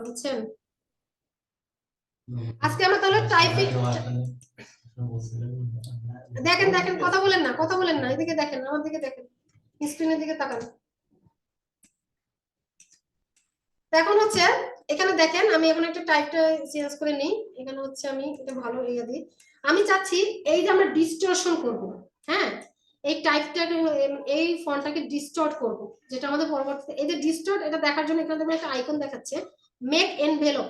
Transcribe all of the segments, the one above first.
বুঝছেন? আজকে আমরা তাহলে টাইপিং দেখেন দেখেন, কথা বলেন না, কথা বলেন না, এদিকে দেখেন, আমার দিকে দেখেন, স্ক্রিনের দিকে তাকান। এখন হচ্ছে এখানে দেখেন, আমি এখন একটা টাইপটা চেঞ্জ করে নিই। এখানে হচ্ছে আমি এটা ভালো ইয়ে দিই। আমি চাচ্ছি এই যে আমরা ডিস্টরশন করব, হ্যাঁ, এই টাইপটাকে, এই ফন্টটাকে ডিস্টর্ট করব, যেটা আমাদের পরবর্তীতে এই যে ডিস্টর্ট, এটা দেখার জন্য এখানে দেখবেন একটা আইকন দেখাচ্ছে, মেক এনভেলপ।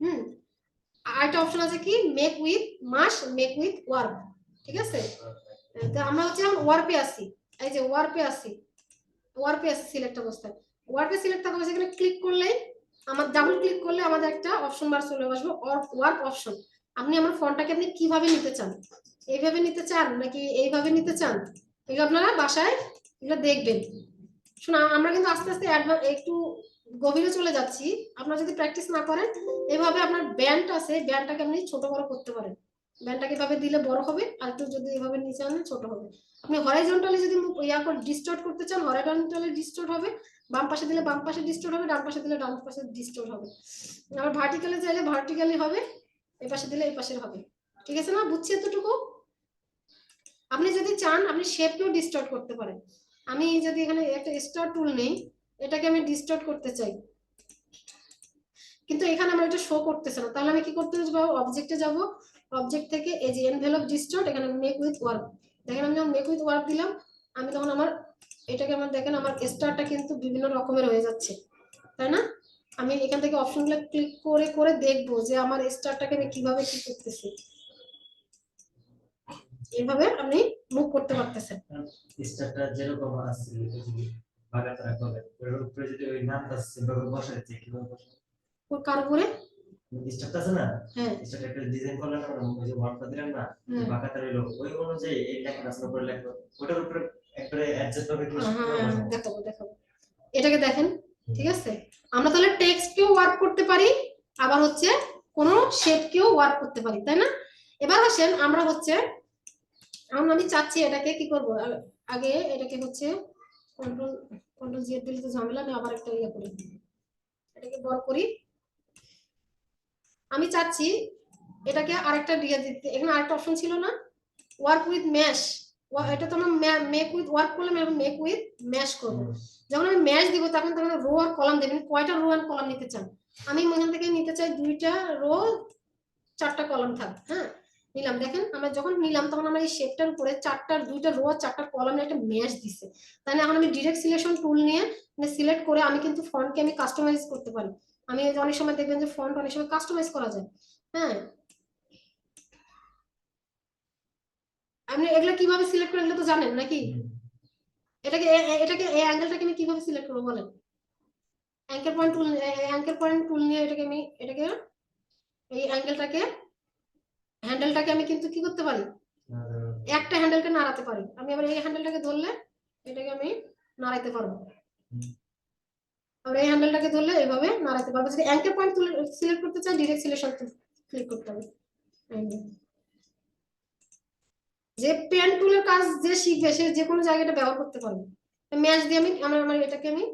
হুম, আরেকটা অপশন আছে কি, make with mass, make with warp. ঠিক আছে, তো আমরা হচ্ছে এখন ওয়ার্পে আসি। এই যে ওয়ার্পে আসি, ওয়ার্পে আসি সিলেক্ট অবস্থায়। ওয়ার্পে সিলেক্ট থাকা অবস্থায় এখানে ক্লিক করলেই, আমার ডাবল ক্লিক করলে আমাদের একটা অপশন বার চলে আসবে, ওয়ার্প অপশন। আপনি আমার ফোনটাকে আপনি কিভাবে নিতে চান, এইভাবে নিতে চান নাকি এইভাবে নিতে চান, এগুলো আপনারা বাসায় এগুলো দেখবেন। শোনা, আমরা কিন্তু আস্তে আস্তে একটু গভীরে চলে যাচ্ছি। আপনারা যদি প্র্যাকটিস না করেন, এভাবে আপনার ব্যান্ড আছে, ব্যান্ডটাকে আপনি ছোট বড় করতে পারেন। ব্যান্ডটাকে এভাবে দিলে বড় হবে, আর একটু যদি এভাবে নিচে আনেন ছোট হবে। আপনি হরাইজন্টালি যদি ইয়া করে ডিস্টর্ট করতে চান, হরাইজন্টালি ডিস্টর্ট হবে, বাম পাশে দিলে বাম পাশে ডিস্টর্ট হবে, ডান পাশে দিলে ডান পাশে ডিস্টর্ট হবে। আবার ভার্টিক্যালি চাইলে ভার্টিক্যালি হবে, এই পাশে দিলে এই পাশের হবে। ঠিক আছে না, বুঝছি এতটুকু? আপনি যদি চান আপনি শেপকেও ডিস্টর্ট করতে পারেন। আমি যদি এখানে একটা স্টার টুল নেই, এটাকে আমি ডিস্টর্ট করতে চাই, কিন্তু এখানে আমার এটা শো করতেছে না, তাহলে আমি কি করতে যাব, অবজেক্টে যাব, অবজেক্ট থেকে এই যে এনভেলপ ডিস্টর্ট, এখানে মেক উইথ ওয়ার্ক। দেখেন আমি যখন মেক উইথ ওয়ার্ক দিলাম, আমি তখন আমার এটাকে আমার দেখেন আমার স্টারটা কিন্তু বিভিন্ন রকমের হয়ে যাচ্ছে, তাই না? আমি এখান থেকে অপশনগুলো ক্লিক করে করে দেখবো যে আমার স্টারটাকে আমি কিভাবে কি করতেছি। এইভাবে আপনি মুভ করতে পারতেছেন। স্টারটা যেরকম আছে বাগাতারা করে ওর উপরে যদি ওই নামটা সেভাবে বসাইতে কিভাবে বসাই, ওর কার উপরে স্টারটা আছে না, হ্যাঁ স্টারটা একটা ডিজাইন করলেন না, ওই যে ওয়ার্ডটা দিলেন না, বাগাতারা হলো ওই অনুযায়ী এই লেখাটা আসলে উপরে লেখো, ওটার উপরে একবারে অ্যাডজাস্ট হবে কি দেখাবো দেখাবো। এটাকে দেখেন, ঠিক আছে, আমরা তাহলে টেক্সটকেও ওয়ার্ক করতে পারি, আবার হচ্ছে কোনো শেপকেও ওয়ার্ক করতে পারি, তাই না? এবার আসেন আমরা হচ্ছে, এখন আমি চাচ্ছি এটাকে কি করব, আগে এটাকে হচ্ছে কন্ট্রোল কন্ট্রোল জেড দিলে তো ঝামেলা নেই, আবার একটা ইয়ে করি, এটাকে বড় করি। আমি চাচ্ছি এটাকে আরেকটা দিয়ে দিতে, এখানে আরেকটা অপশন ছিল না, ওয়ার্ক উইথ ম্যাশ, এটা তো আমরা মেক উইথ ওয়ার্ক করলাম, এখন মেক উইথ ম্যাশ করব। যখন আমি ম্যাশ দিব তখন তখন রো আর কলাম দেবেন, কয়টা রো আর কলাম নিতে চান। আমি এখান থেকে নিতে চাই 2টা রো 4টা কলাম থাক, হ্যাঁ, নিলাম। দেখেন আমরা যখন নিলাম তখন আমার এই শেপটার উপরে 2টা রো আর 4টা কলামের একটা ম্যাশ দিছে। তাহলে এখন আমি ডিরেক্ট সিলেকশন টুল নিয়ে সিলেক্ট করে আমি কিন্তু ফন্টকে আমি কাস্টমাইজ করতে পারি। আমি অনেক সময় দেখবেন যে ফন্ট অনেক সময় কাস্টমাইজ করা যায়, হ্যাঁ। আপনি এগুলো কিভাবে সিলেক্ট করেন এগুলো তো জানেন নাকি? এটাকে এটাকে এই অ্যাঙ্গেলটাকে আমি কিভাবে সিলেক্ট করব বলেন? অ্যাঙ্কেল পয়েন্ট টুল নিয়ে এটাকে আমি এই অ্যাঙ্গেলটাকে, হ্যান্ডেলটাকে আমি কিন্তু কি করতে পারি, একটা হ্যান্ডেলকে নাড়াতে পারি। আমি আবার এই হ্যান্ডেলটাকে ধরলে এটাকে আমি নাড়াইতে পারবো, আবার এই হ্যান্ডেলটাকে ধরলে এইভাবে নাড়াইতে পারবো। যদি অ্যাঙ্কেল পয়েন্ট সিলেক্ট করতে চাই, ডিরেক্ট সিলেকশন ক্লিক করতে হবে। যে পেন টুলের কাজ যে শিখবে সে যে কোনো জায়গাটা ব্যবহার করতে পারবে। ম্যাচ দিয়ে আমি আমার এটাকে আমি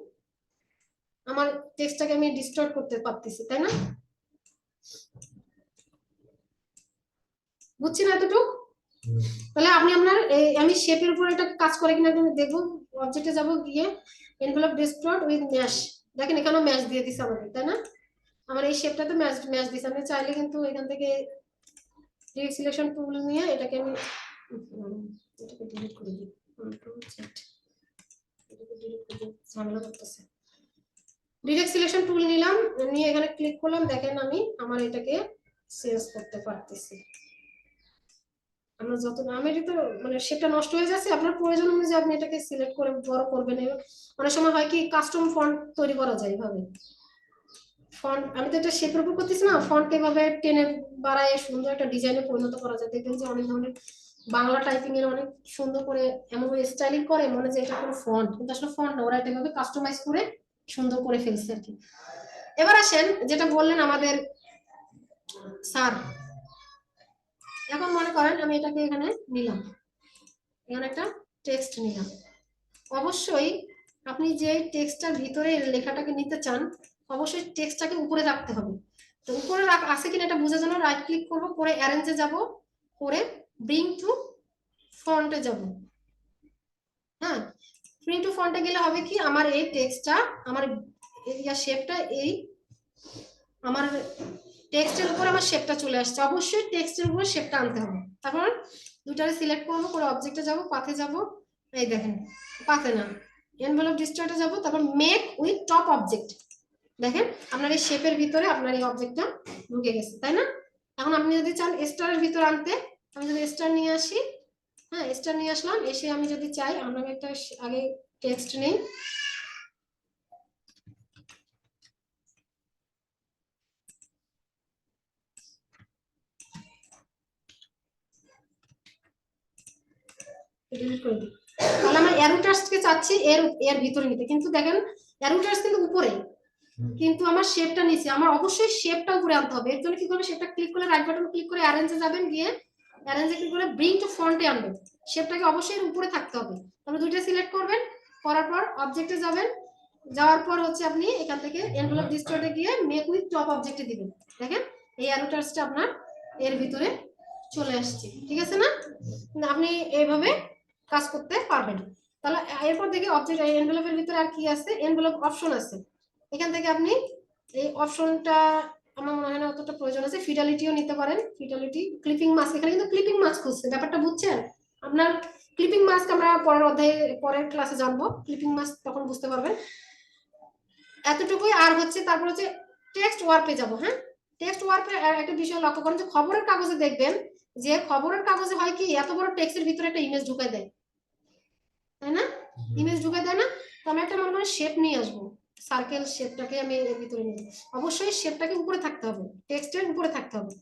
আমার টেক্সটটাকে আমি ডিস্টর্ট করতে পারতেছি, তাই না? বুঝছি না এতটুকু? তাহলে আপনি আপনার আমি শেপের উপর এটা কাজ করে কিনা তুমি দেখবো। অবজেক্টে যাব, গিয়ে এনভেলপ ডিস্টর্ট উইথ ম্যাশ, দেখেন এখানেও ম্যাচ দিয়ে দিছে আমাদের, তাই না? আমার এই শেপটাতে ম্যাচ ম্যাচ দিছে। আমি চাইলে কিন্তু এখান থেকে ডিরেক্ট সিলেকশন টুল নিয়ে এটাকে আমি এটাকে ডিলিট করে দিই, কন্ট্রোল জেড, এটাকে ডিলিট করে দিই, ঝামেলা করতেছে। ডিরেক্ট সিলেকশন টুল নিলাম, নিয়ে এখানে ক্লিক করলাম, দেখেন আমি আমার এটাকে চেঞ্জ করতে পারতেছি। আমরা যত আমি তো মানে সেটা নষ্ট হয়ে যাচ্ছে, আপনার প্রয়োজন অনুযায়ী আপনি এটাকে সিলেক্ট করে বড় করবেন। অনেক সময় হয় কি কাস্টম ফন্ট তৈরি করা যায় এইভাবে। ফন্ট আমি তো এটা শেপের উপর করতেছি না, ফন্ট এভাবে টেনে বাড়ায় সুন্দর একটা ডিজাইনে পরিণত করা যায়। দেখবেন যে অনেক ধরনের বাংলা টাইপিং এর অনেক সুন্দর করে এমন স্টাইলিং করে মনে যে এটা কোনো ফন্ট, কিন্তু আসলে ফন্ট না, ওরা এটাভাবে কাস্টমাইজ করে সুন্দর করে ফেলছে আর কি। এবার আসেন যেটা বললেন আমাদের স্যার, এখন মনে করেন আমি এটাকে এখানে নিলাম, এখানে একটা টেক্সট নিলাম। অবশ্যই আপনি যে টেক্সটটার ভিতরে লেখাটাকে নিতে চান অবশ্যই টেক্সটটাকে উপরে রাখতে হবে। তো উপরে আছে কিনা এটা বোঝার জন্য রাইট ক্লিক করব, করে অ্যারেঞ্জে যাব, করে ব্রিং টু ফন্টে যাব। হ্যাঁ, ব্রিং টু ফন্টে গেলে হবে কি, আমার এই টেক্সটটা, আমার শেপটা, এই আমার টেক্সটের উপর আমার শেপটা চলে আসছে। অবশ্যই টেক্সটের উপর শেপটা আনতে হবে। তারপর দুটারে সিলেক্ট করবো, করে অবজেক্টে যাব, পাথে যাব, এই দেখেন পাথে না, এনভেলপ ডিস্ট্রয়তে যাব, তারপর মেক উইথ টপ অবজেক্ট। দেখেন আপনার এই শেপের ভিতরে আপনার এই অবজেক্টটা ঢুকে গেছে, তাই না? এখন আপনি যদি চান স্টারের ভিতরে আনতে, আমি যদি স্টার নিয়ে আসি, হ্যাঁ স্টার নিয়ে আসলাম, এসে আমি যদি চাই, আমরা একটা আগে টেক্সট নেই, ডিলিট করে দিই। তাহলে আমরা অ্যারোটাসকে চাচ্ছি এর এর ভিতরে নিতে, কিন্তু দেখেন অ্যারোটাস কিন্তু উপরে, কিন্তু আমার শেপটা নিচে। আমার অবশ্যই শেপটা উপরে আনতে হবে। এর জন্য কি করবে, শেপটা ক্লিক করে রাইট বাটন ক্লিক করে অ্যারেঞ্জে যাবেন, গিয়ে অ্যারেঞ্জে ক্লিক করে ব্রিং টু ফন্টে আনবেন। শেপটাকে অবশ্যই উপরে থাকতে হবে। তারপর দুইটা সিলেক্ট করবেন, করার পর অবজেক্টে যাবেন, যাওয়ার পর হচ্ছে আপনি এখান থেকে এনভেলপ ডিস্ট্রয়তে গিয়ে মেক উইথ টপ অবজেক্টে দিবেন। দেখেন এই অ্যারোটাসটা আপনার এর ভিতরে চলে আসছে, ঠিক আছে না? আপনি এইভাবে কাজ করতে পারবেন। তাহলে এরপর দেখি অবজেক্ট এনভেলপের ভিতরে আর কি আছে, এনভেলপ অপশন আছে। এখান থেকে আপনি এই অপশনটা, আমার মনে হয় না অতটা প্রয়োজন আছে, ফিডালিটিও নিতে পারেন, ফিডালিটি, ক্লিপিং মাস্ক। এখানে কিন্তু ক্লিপিং মাস্ক খুঁজছে, ব্যাপারটা বুঝছেন? আপনার ক্লিপিং মাস্ক আমরা পরের অধ্যায়ে পরের ক্লাসে জানবো, ক্লিপিং মাস্ক তখন বুঝতে পারবেন। এতটুকুই। আর হচ্ছে তারপর হচ্ছে টেক্সট ওয়ার্পে যাব। হ্যাঁ, টেক্সট ওয়ার্পে একটা বিষয় লক্ষ্য করেন, যে খবরের কাগজে দেখবেন যে খবরের কাগজে হয় কি, এত বড় টেক্সটের ভিতরে একটা ইমেজ ঢুকাই দেয়, তাই না? ইমেজ ঢুকাই দেয় না? তো আমি একটা মনে করেন শেপ নিয়ে আসবো, সার্কেল শেপটাকে আমি এর ভিতরে নিব। অবশ্যই শেপটাকে উপরে থাকতে হবে, টেক্সটের উপরে থাকতে হবে।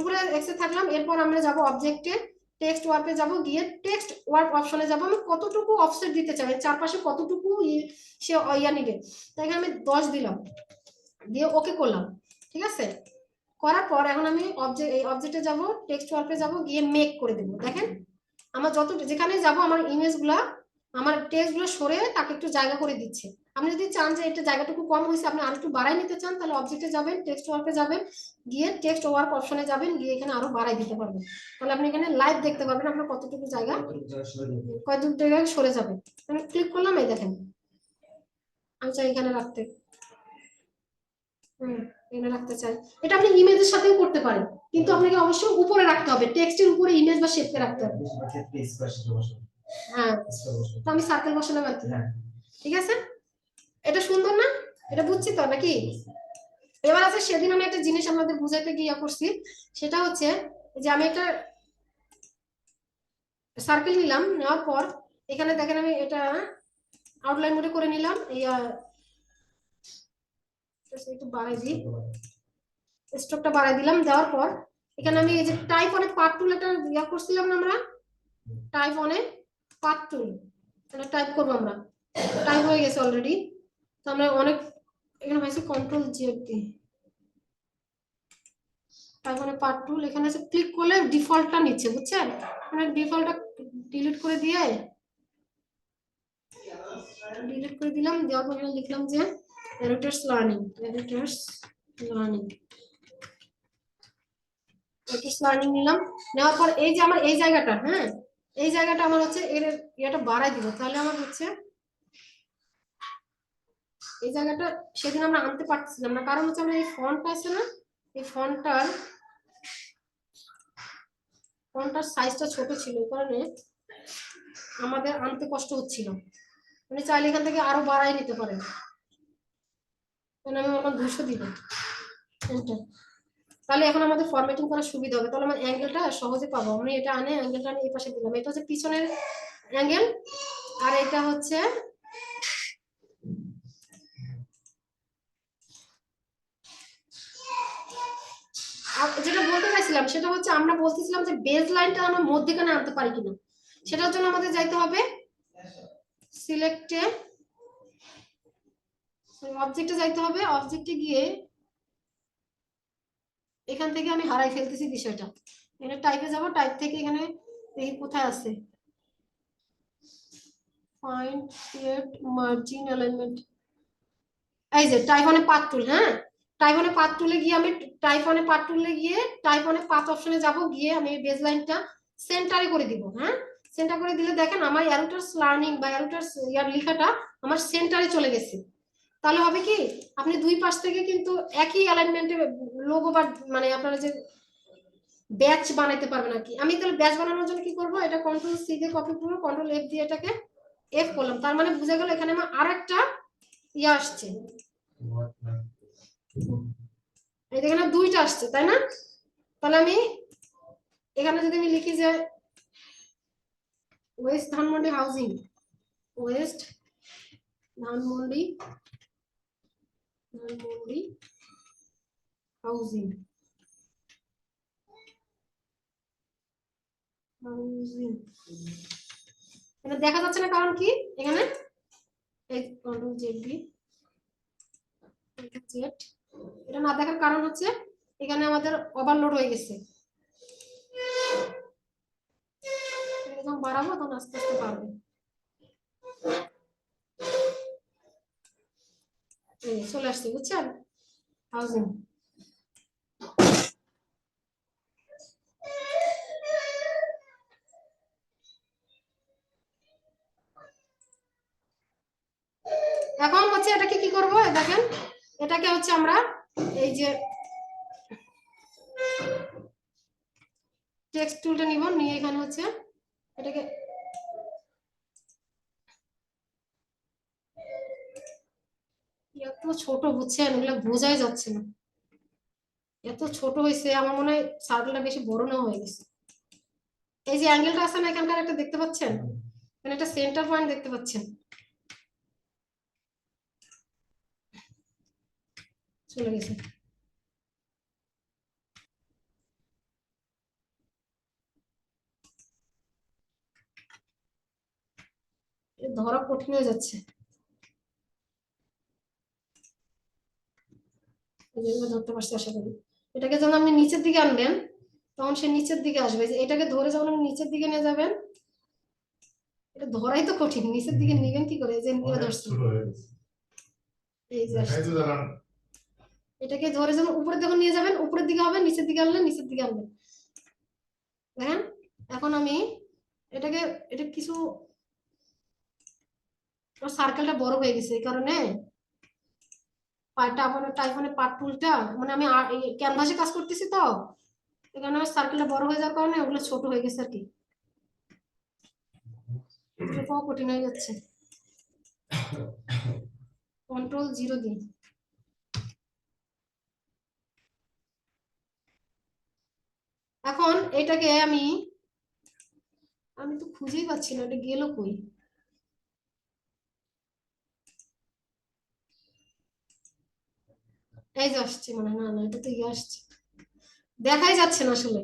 উপরে এক্সে থাকলাম, এরপর আমরা যাব অবজেক্টে, টেক্সট ওয়ার্পে যাব, গিয়ে টেক্সট ওয়ার্প অপশনে যাব। আমি কতটুকু অফসেট দিতে চাই, চারপাশে কতটুকু সে ইয়া নিবে, তাই আমি 10 দিলাম, দিয়ে ওকে করলাম, ঠিক আছে? করার পর এখন আমি এই অবজেক্টে যাব, টেক্সট ওয়ার্পে যাব, গিয়ে মেক করে দেব। দেখেন আমার যত যেখানে যাব আমার ইমেজগুলা, আমার টেক্সটগুলো সরে তাকে একটু জায়গা করে দিচ্ছে। আপনি যদি চান যে এটা জায়গাটুকু কম হয়েছে, আপনি আরেকটু বাড়াই নিতে চান, তাহলে অবজেক্টে যাবেন, টেক্সট ওয়ার্পে যাবেন, গিয়ে টেক্সট ওয়ার্ক অপশনে যাবেন, গিয়ে এখানে আরো বাড়াই দিতে পারবেন। তাহলে আপনি এখানে লাইভ দেখতে পাবেন আপনার কতটুকু জায়গা কতটুকু জায়গায় সরে যাবে। আমি ক্লিক করলাম, এই দেখেন আমি চাই এখানে রাখতে, এখানে রাখতে চাই। এটা আপনি ইমেজের সাথেও করতে পারেন, কিন্তু আপনাকে অবশ্যই উপরে রাখতে হবে, টেক্সটের উপরে ইমেজ বা শেপকে রাখতে হবে। হ্যাঁ, তো আমি সার্কেল বসালাম আর কি। ঠিক আছে, এটা সুন্দর না? এটা বুঝছি তো নাকি? এবার আছে, সেদিন আমি একটা জিনিস আমাদের বুঝাইতে গিয়ে করছি, সেটা হচ্ছে যে আমি একটা সার্কেল নিলাম, নেওয়ার পর এখানে দেখেন আমি এটা আউটলাইন মোডে করে নিলাম, একটু বাড়াই দিই, স্ট্রোকটা বাড়াই দিলাম। দেওয়ার পর এখানে আমি এই যে টাইপ অনেক পার্ট টুল এটা ইয়া করছিলাম না আমরা, টাইপ অনেক পার্ট টুল, এটা টাইপ করবো আমরা, টাইপ হয়ে গেছে অলরেডি। তো আমরা অনেক এখানে হয়েছে কন্ট্রোল জেড দিয়ে, তারপরে পার্ট টুল এখানে এসে ক্লিক করলে ডিফল্টটা নিচ্ছে, বুঝছেন? মানে ডিফল্টটা ডিলিট করে দিলাম। দেওয়ার পর লিখলাম যে এডিটরস লার্নিং, নিলাম। নেওয়ার পর এই যে আমার এই জায়গাটা, হ্যাঁ এই জায়গাটা আমার হচ্ছে এর এটা বাড়াই দিব, তাহলে আমার হচ্ছে এই জায়গাটা সেদিন আমরা আনতে পারছিলাম না, কারণ হচ্ছে আমরা এই ফন্টটা আছে না, এই ফন্টটার সাইজটা ছোট ছিল, এই কারণে আমাদের আনতে কষ্ট হচ্ছিল। মানে চাইলে এখান থেকে আরো বাড়াই নিতে পারেন, আমি আমার 200 দিব, তাহলে এখন আমাদের ফরম্যাটিং করার সুবিধা হবে, তাহলে আমার অ্যাঙ্গেলটা সহজে পাবো। আমি এটা আনে অ্যাঙ্গেলটা আমি এই পাশে দিলাম, এটা হচ্ছে পিছনের অ্যাঙ্গেল, আর এটা হচ্ছে যেটা বলতে চাইছিলাম সেটা হচ্ছে আমরা বলতেছিলাম যে বেজ লাইনটা আমরা মধ্যখানে আনতে পারি কিনা, সেটার জন্য আমাদের যাইতে হবে সিলেক্টে, অবজেক্টে যাইতে হবে, অবজেক্টে গিয়ে এখান থেকে আমি হারাই ফেলতেছি বিষয়টা, এখানে টাইপে যাব, টাইপ থেকে এখানে দেখি কোথায় আছে ফাইন্ড ক্রিয়েট মার্জিন অ্যালাইনমেন্ট, এই যে টাইফনে পাথ টুল, হ্যাঁ টাইফনে পাথ টুলে গিয়ে আমি টাইফনে পাথ টুলে গিয়ে টাইফনে পাথ অপশনে যাব, গিয়ে আমি বেস লাইনটা সেন্টারে করে দিব। হ্যাঁ সেন্টার করে দিলে দেখেন আমার অ্যারোটাস লার্নিং বা অ্যারোটাস ইয়ার লেখাটা আমার সেন্টারে চলে গেছে। তাহলে হবে কি আপনি দুই পাশ থেকে কিন্তু একই অ্যালাইনমেন্টে লোগো বা মানে আপনারা যে ব্যাচ বানাইতে পারবেন আর কি। আমি তাহলে ব্যাচ বানানোর জন্য কি করব, এটা কন্ট্রোল সি দিয়ে কপি করব, কন্ট্রোল এফ দিয়ে এটাকে এফ করলাম, তার মানে বুঝা গেল এখানে আমার আরেকটা ইয়ে আসছে, এই এখানে দুইটা আসছে তাই না। তাহলে আমি এখানে যদি আমি লিখি যে West Dhanmondi housing, West Dhanmondi Dhanmondi housing housing, এটা দেখা যাচ্ছে না কারণ কি এখানে এই কন্ট্রোল জেড বি জেড, এটা না দেখার কারণ হচ্ছে এখানে আমাদের ওভারলোড হয়ে গেছে, যখন বাড়াবো তখন আস্তে আস্তে বাড়বে। চলে আসছে বুঝছেন হাউজিং। এখন হচ্ছে এটাকে কি করব, দেখেন এটাকে হচ্ছে আমরা এই যে টেক্সট টুলটা নিব, নিয়ে এখানে হচ্ছে এটাকে এত ছোট বুঝছেন, এগুলো বোঝাই যাচ্ছে না, এত ছোট হয়েছে আমার মনে হয় সার্কেলটা বেশি বড় না হয়ে গেছে। এই যে অ্যাঙ্গেলটা আছে না এখানকার একটা দেখতে পাচ্ছেন, এখানে একটা সেন্টার পয়েন্ট দেখতে পাচ্ছেন, চলে গেছে। ধরা কঠিন হয়ে যাচ্ছে, ধরতে পারছি আশা করি। এটাকে যখন আপনি নিচের দিকে আনবেন তখন সে নিচের দিকে আসবে, যে এটাকে ধরে যখন আপনি নিচের দিকে নিয়ে যাবেন, এটা ধরাই তো কঠিন, নিচের দিকে নিবেন কি করে, যে নিয়ে ধরছেন এই যে এটাকে ধরে যখন উপরের দিকে নিয়ে যাবেন উপরের দিকে হবে, নিচের দিকে আনলে নিচের দিকে আনবেন। দেখেন এখন আমি এটাকে, এটা কিছু সার্কেলটা বড় হয়ে গেছে এই কারণে টাইফনে পার্ট টুলটা মানে আমি ক্যানভাসে কাজ করতেছি তো এখানে আমার সার্কেলটা বড় হয়ে যাওয়ার কারণে ওগুলো ছোট হয়ে গেছে আর কি, কঠিন হয়ে যাচ্ছে। কন্ট্রোল জিরো দিন, এখন এটাকে আমি আমি তো খুঁজেই পাচ্ছি না, এটা গেল কই, এই যে আসছে মানে, না না এটা তো ইয়ে আসছে, দেখাই যাচ্ছে না আসলে।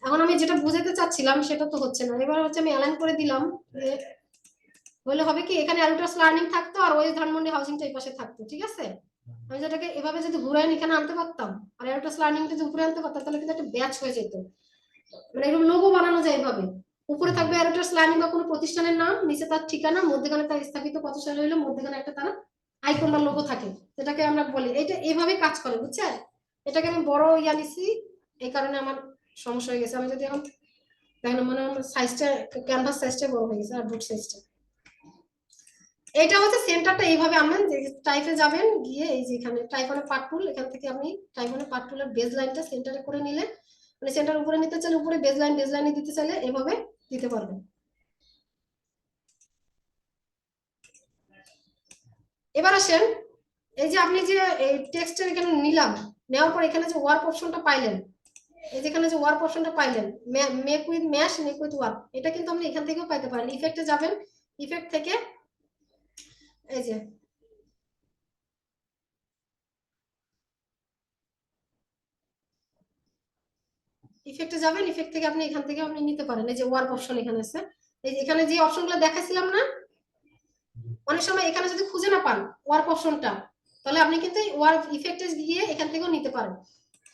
এখন আমি যেটা বুঝাতে চাচ্ছিলাম সেটা তো হচ্ছে না, এবার হচ্ছে আমি অ্যালাইন করে দিলাম, যে হলে হবে কি এখানে অ্যালুটাস লার্নিং থাকতো আর ওই ধানমন্ডি হাউজিংটা এই পাশে থাকতো, ঠিক আছে। আমি যেটাকে এভাবে যদি ঘুরাই এখানে আনতে পারতাম আর অ্যালুটাস লার্নিংটা যদি উপরে আনতে পারতাম তাহলে কিন্তু একটা ব্যাচ হয়ে যেত, মানে এরকম লোগো বানানো যায় এভাবে, উপরে থাকবে অ্যালুটাস লার্নিং বা কোনো প্রতিষ্ঠানের নাম, নিচে তার ঠিকানা, মধ্যখানে তার স্থাপিত কত সালে হইলো, মধ্যখানে একটা তার আইকন বা লোগো থাকে, যেটাকে আমরা বলি এটা এইভাবে কাজ করে বুঝছেন। এটাকে আমি বড় ইয়া নিছি এই কারণে আমার সমস্যা হয়ে গেছে, আমি যদি এখন দেখেন মানে আমার সাইজটা ক্যানভাস সাইজটা বড় হয়ে গেছে আর বুট সাইজটা। এটা হচ্ছে সেন্টারটা এইভাবে আনবেন, যে টাইপে যাবেন গিয়ে এই যে এখানে টাইপনের পার্ট টুল, এখান থেকে আপনি টাইপনের পার্ট টুলের বেজ লাইনটা সেন্টারে করে নিলে, মানে সেন্টার উপরে নিতে চাইলে উপরে, বেজ লাইনে দিতে চাইলে এভাবে দিতে পারবেন। এবার আসেন এই যে আপনি যে এই টেক্সটের এখানে নিলাম, নেওয়ার পর এখানে যে ওয়ার্ক অপশনটা পাইলেন, এই যেখানে যে ওয়ার্ক অপশনটা পাইলেন make with mash, make with work, এটা কিন্তু আপনি এখান থেকেও পাইতে পারেন। ইফেক্টে যাবেন, ইফেক্ট থেকে এই যে ইফেক্টে যাবেন, ইফেক্ট থেকে আপনি এখান থেকে আপনি নিতে পারেন, এই যে ওয়ার্ক অপশন এখানে আছে, এই যে এখানে যে অপশনগুলো দেখাইছিলাম না, অনেক সময় এখানে যদি খুঁজে না পান ওয়ার্ক অপশনটা, তাহলে আপনি কিন্তু ওয়ার্ক ইফেক্টে গিয়ে এখান থেকেও নিতে পারেন,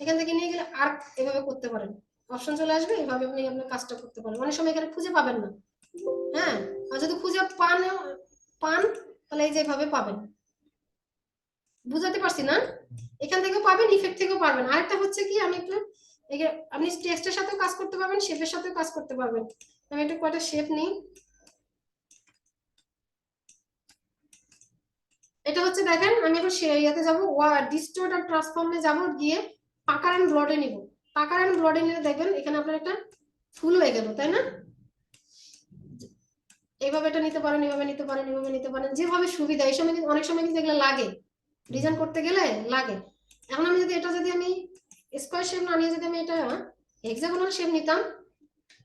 এখান থেকে নিয়ে গেলে আর্ক এভাবে করতে পারেন, অপশন চলে আসবে, এভাবে আপনি আপনার কাজটা করতে পারেন, অনেক সময় এখানে খুঁজে পাবেন না। হ্যাঁ আর যদি খুঁজে পান পান তাহলে এই যে এভাবে পাবেন। বুঝাতে পারছি না? এখান থেকেও পাবেন, ইফেক্ট থেকেও পারবেন। আরেকটা হচ্ছে কি, আমি একটু আপনি টেক্সটের সাথেও কাজ করতে পারবেন, শেপের সাথেও কাজ করতে পারবেন। আমি একটু কয়টা শেপ নিই। এটা হচ্ছে দেখেন, আমি এখন ইয়াতে যাবো, ডিস্টোর্ট আর ট্রান্সফর্মে যাব, গিয়ে পাকার এন্ড ব্লডে নিব। পাকার এন্ড ব্লডে নিলে দেখবেন এখানে আপনার একটা ফুল হয়ে গেল, তাই না? এইভাবে এটা নিতে পারেন, এইভাবে নিতে পারেন, এইভাবে নিতে পারেন, যেভাবে সুবিধা। এই সময় কিন্তু অনেক সময় কিন্তু এগুলো লাগে, ডিজাইন করতে গেলে লাগে। এখন আমি যদি এটা যদি আমি স্কোয়ার শেপ না নিয়ে যদি আমি এটা হেক্সাগোনাল শেপ নিতাম,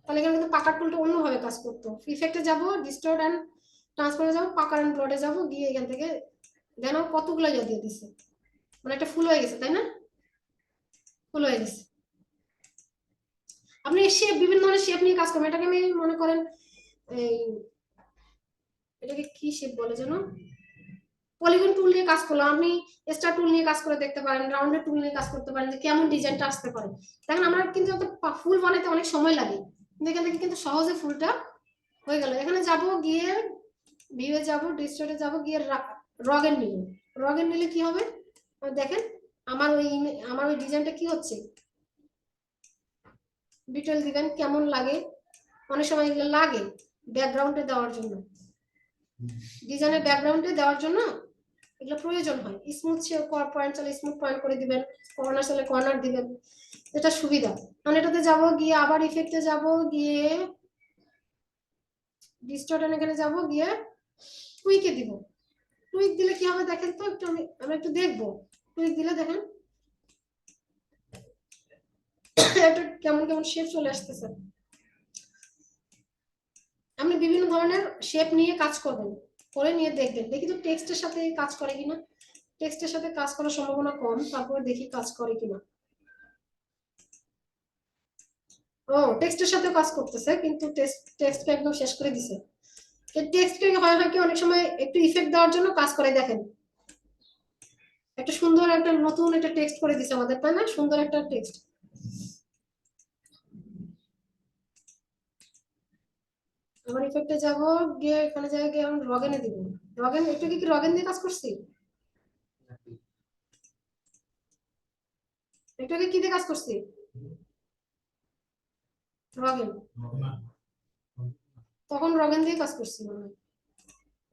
তাহলে এখানে কিন্তু পাকার টুলটা অন্যভাবে কাজ করতো। ইফেক্টে যাব, ডিস্টোর্ট এন্ড ট্রান্সফর্মে যাব, পাকার এন্ড ব্লডে যাব, গিয়ে এখান থেকে দেন কতগুলো ইয়ে দিয়ে দিছে, মানে একটা ফুল হয়ে গেছে, তাই না? ফুল হয়ে গেছে। আপনি শেপ, বিভিন্ন ধরনের শেপ নিয়ে কাজ করবেন। এটাকে আমি মনে করেন এই, এটাকে কি শেপ বলে যেন, পলিগন টুল নিয়ে কাজ করলাম, আপনি স্টার টুল নিয়ে কাজ করে দেখতে পারেন, রাউন্ডের টুল নিয়ে কাজ করতে পারেন, যে কেমন ডিজাইনটা আসতে পারে। দেখেন আমরা কিন্তু ফুল বানাইতে অনেক সময় লাগে, কিন্তু এখান থেকে কিন্তু সহজে ফুলটা হয়ে গেল। এখানে যাব, গিয়ে ভিউয়ে যাব, ডিস্টোর্টে যাব, গিয়ে রগেন নিব। রগেন নিলে কি হবে দেখেন, আমার ওই ডিজাইনটা কি হচ্ছে, ডিটেল দিবেন কেমন লাগে। অনেক সময় এগুলো লাগে ব্যাকগ্রাউন্ডে দেওয়ার জন্য, ডিজাইনের ব্যাকগ্রাউন্ডে দেওয়ার জন্য এগুলো প্রয়োজন হয়। স্মুথ পয়েন্ট চলে স্মুথ পয়েন্ট করে দিবেন, কর্নার চলে কর্নার দিবেন, এটা সুবিধা। আমি এটাতে যাব, গিয়ে আবার ইফেক্টে যাব, গিয়ে ডিস্টর্টন এখানে যাব, গিয়ে টুইকে দিব। টুইক দিলে কি হবে দেখেন তো, একটু আমরা একটু দেখবো। টুইক দিলে দেখেন একটা কেমন কেমন শেপ চলে আসতেছে। আপনি বিভিন্ন ধরনের শেপ নিয়ে কাজ করবেন, করে নিয়ে দেখবেন, দেখি তো টেক্সটের সাথে কাজ করে কিনা। টেক্সটের সাথে কাজ করার সম্ভাবনা কম, তারপরে দেখি কাজ করে কিনা। ও টেক্সটের সাথে কাজ করতেছে, কিন্তু টেক্সটকে একদম শেষ করে দিছে। টেক্সটকে হয় হয় কি অনেক সময় একটু ইফেক্ট দেওয়ার জন্য কাজ করে দেখেন, একটা সুন্দর একটা নতুন একটা টেক্সট করে দিছে আমাদের, তাই না? সুন্দর একটা টেক্সট। আবার ইফেক্টে যাব, গিয়ে এখানে যাই, গিয়ে আমি রগেনে দিব। রগেন, একটু কি রগেন দিয়ে কাজ করছি? এটাকে কি দিয়ে কাজ করছি? রগেন, তখন রগেন দিয়ে কাজ করছি মনে হয়।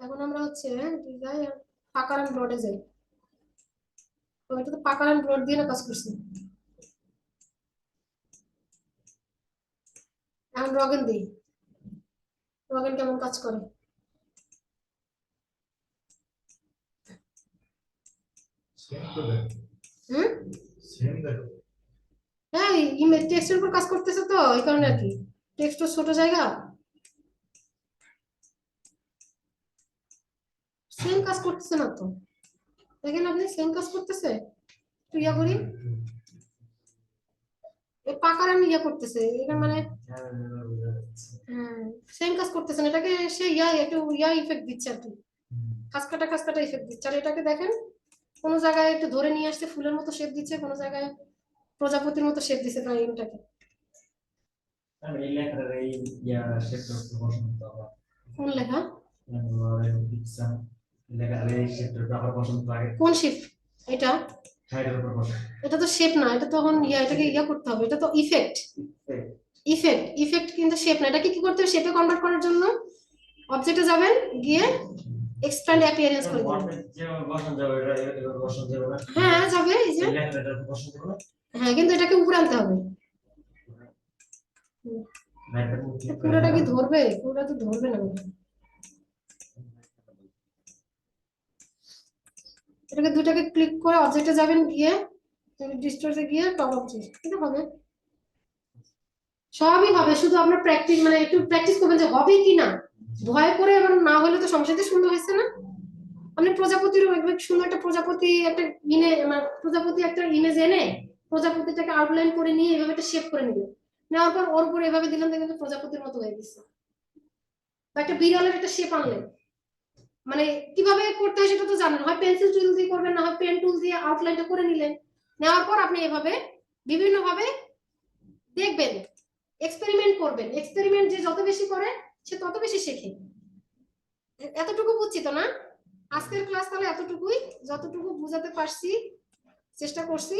এখন আমরা হচ্ছে যাই পাকার এন্ড ব্লডে যাই, তো এটা তো পাকার এন্ড ব্লড দিয়ে না কাজ করছি। এখন রগেন দিই, রগেন কেমন কাজ করে। হুম, হ্যাঁ ইমেজ টেক্সটের উপর কাজ করতেছে তো এই কারণে আর কি, টেক্সট তো ছোট জায়গা, সেম কাজ করতেছে না তো। দেখেন আপনি সেম কাজ করতেছে, একটু ইয়া করি, পাকার আমি ইয়া করতেছে এটা মানে, হ্যাঁ সেম কাজ করতেছে না, এটাকে সে ইয়া একটু ইয়া ইফেক্ট দিচ্ছে আর কি, খাস কাটা ইফেক্ট দিচ্ছে। আর এটাকে দেখেন কোন জায়গায় একটু ধরে নিয়ে আসছে, ফুলের মতো শেপ দিচ্ছে, কোন জায়গায় প্রজাপতির মতো শেপ দিচ্ছে, তাই এটাকে। এই লেখার এই ইয়া শেপটা একটু পছন্দ আমার। কোন লেখা? লেখার এই শেপটা আমার পছন্দ লাগে। কোন শেপ এটা? সাইডের উপর পছন্দ। এটা তো শেপ না, এটা তখন ইয়া, এটাকে ইয়া করতে হবে, এটা তো ইফেক্ট। ইফেক্ট কিন্তু শেপ না। এটাকে কি করতে হবে, শেপে কনভার্ট করার জন্য অবজেক্টে যাবেন, গিয়ে এক্সপ্যান্ড অ্যাপিয়ারেন্স করে দিবেন। হ্যাঁ যাবে, এই যে হ্যাঁ, কিন্তু এটাকে উপরে আনতে হবে। পুরোটা কি ধরবে? পুরোটা তো ধরবে না। এটাকে দুটাকে ক্লিক করে অবজেক্টে যাবেন, গিয়ে ডিস্টর্সে গিয়ে টপ অবজেক্ট, এটা হবে, সবই হবে। শুধু আপনার প্র্যাকটিস, মানে একটু প্র্যাকটিস করবেন যে হবে কি না, ভয় করে এবার না হলে তো সমস্যাতে সুন্দর হয়েছে না। আপনি প্রজাপতির সুন্দর একটা প্রজাপতি একটা মানে প্রজাপতি একটা ইমেজ এনে প্রজাপতিটাকে আউটলাইন করে নিয়ে এভাবে একটা শেপ করে নিলেন, নেওয়ার পর ওর উপরে এভাবে দিলাম, দেখবেন তো প্রজাপতির মতো হয়ে গেছে। বা একটা বিড়ালের একটা শেপ আনলেন, মানে কিভাবে করতে হয় সেটা তো জানেন, হয় পেন্সিল টুল দিয়ে করবেন, না হয় পেন টুল দিয়ে আউটলাইনটা করে নিলেন। নেওয়ার পর আপনি এভাবে বিভিন্ন ভাবে দেখবেন, এক্সপেরিমেন্ট করবেন। এক্সপেরিমেন্ট যে যত বেশি করে সে তত বেশি শেখে। এতটুকু বুঝছি তো না? আজকের ক্লাস তাহলে এতটুকুই, যতটুকু বোঝাতে পারছি চেষ্টা করছি।